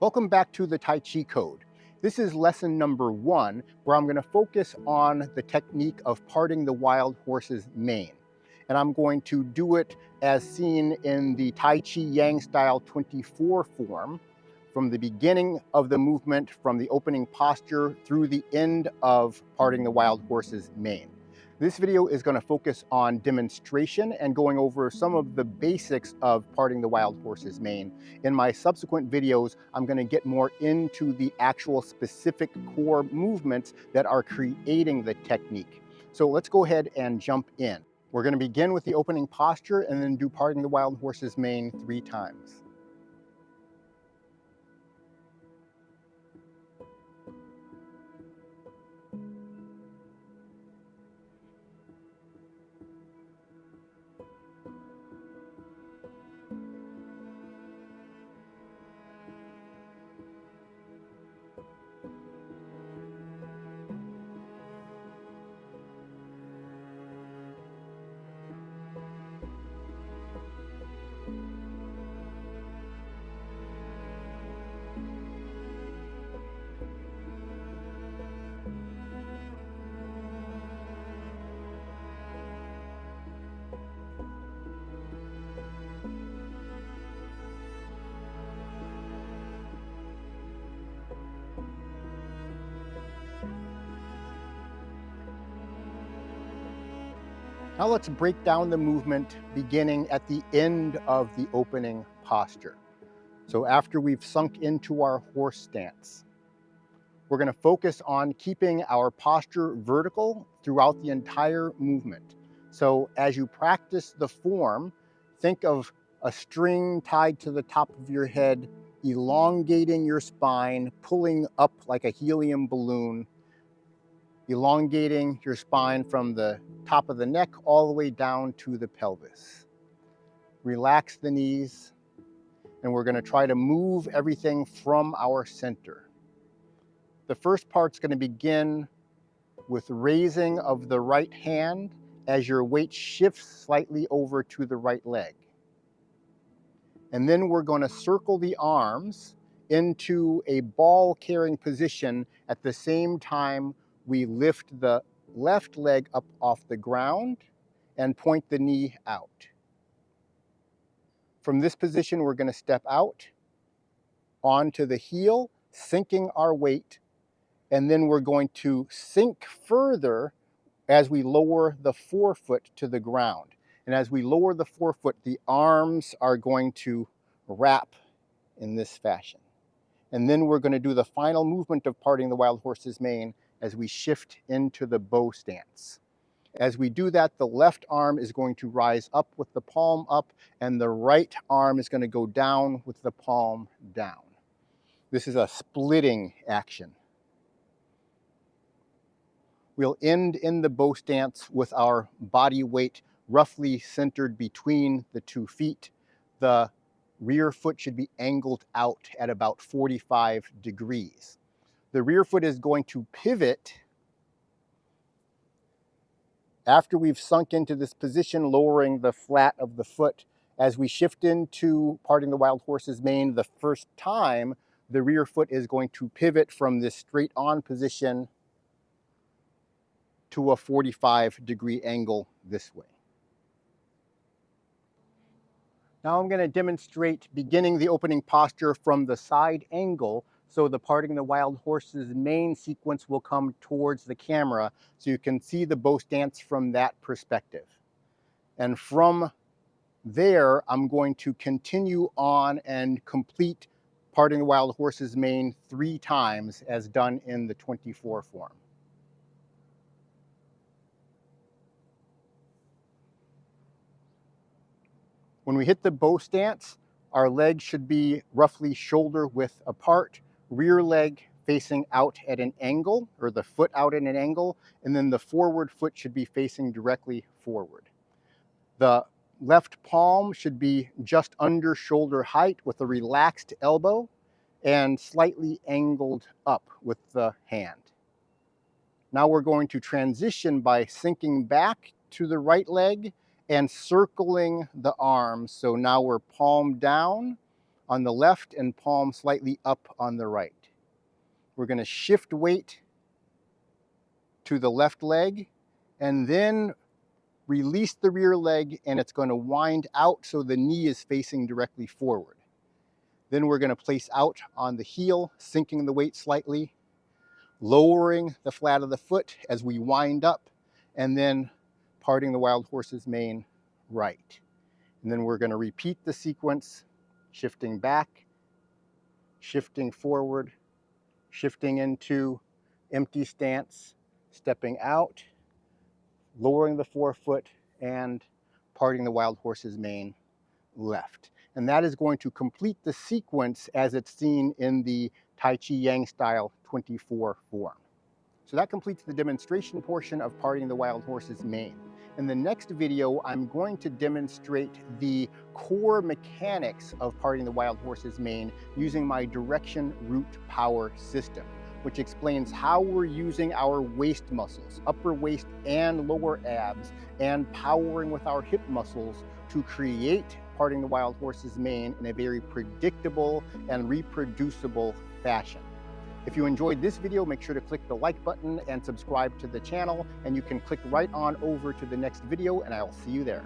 Welcome back to the Tai Chi Code. This is lesson number 1, where I'm going to focus on the technique of parting the wild horse's mane. And I'm going to do it as seen in the Tai Chi Yang style 24 form, from the beginning of the movement, from the opening posture through the end of parting the wild horse's mane. This video is going to focus on demonstration and going over some of the basics of parting the wild horse's mane. In my subsequent videos, I'm going to get more into the actual specific core movements that are creating the technique. So let's go ahead and jump in. We're going to begin with the opening posture and then do parting the wild horse's mane 3 times. Now let's break down the movement beginning at the end of the opening posture. So after we've sunk into our horse stance, we're going to focus on keeping our posture vertical throughout the entire movement. So as you practice the form, think of a string tied to the top of your head, elongating your spine, pulling up like a helium balloon, elongating your spine from the top of the neck all the way down to the pelvis. Relax the knees, and we're going to try to move everything from our center. The first part's going to begin with raising of the right hand as your weight shifts slightly over to the right leg. And then we're going to circle the arms into a ball carrying position at the same time we lift the left leg up off the ground and point the knee out. From this position, we're going to step out onto the heel, sinking our weight, and then we're going to sink further as we lower the forefoot to the ground. And as we lower the forefoot, the arms are going to wrap in this fashion. And then we're going to do the final movement of parting the wild horse's mane as we shift into the bow stance. As we do that, the left arm is going to rise up with the palm up, and the right arm is going to go down with the palm down. This is a splitting action. We'll end in the bow stance with our body weight roughly centered between the 2 feet. The rear foot should be angled out at about 45 degrees. The rear foot is going to pivot after we've sunk into this position, lowering the flat of the foot. As we shift into parting the wild horse's mane the first time, the rear foot is going to pivot from this straight on position to a 45-degree angle this way. Now I'm going to demonstrate beginning the opening posture from the side angle, so the parting the wild horse's mane sequence will come towards the camera so you can see the bow stance from that perspective. And from there, I'm going to continue on and complete parting the wild horse's mane 3 times as done in the 24 form. When we hit the bow stance, our legs should be roughly shoulder width apart, rear leg facing out at an angle, or the foot out at an angle, and then the forward foot should be facing directly forward. The left palm should be just under shoulder height with a relaxed elbow and slightly angled up with the hand. Now we're going to transition by sinking back to the right leg and circling the arms. So now we're palm down on the left and palm slightly up on the right. We're going to shift weight to the left leg and then release the rear leg, and it's going to wind out so the knee is facing directly forward. Then we're going to place out on the heel, sinking the weight slightly, lowering the flat of the foot as we wind up, and then parting the wild horse's mane right. And then we're going to repeat the sequence, shifting back, shifting forward, shifting into empty stance, stepping out, lowering the forefoot, and parting the wild horse's mane left. And that is going to complete the sequence as it's seen in the Tai Chi Yang style 24 form. So that completes the demonstration portion of parting the wild horse's mane. In the next video, I'm going to demonstrate the core mechanics of parting the wild horse's mane using my direction root power system, which explains how we're using our waist muscles, upper waist and lower abs, and powering with our hip muscles to create parting the wild horse's mane in a very predictable and reproducible fashion. If you enjoyed this video, make sure to click the like button and subscribe to the channel, and you can click right on over to the next video, and I'll see you there.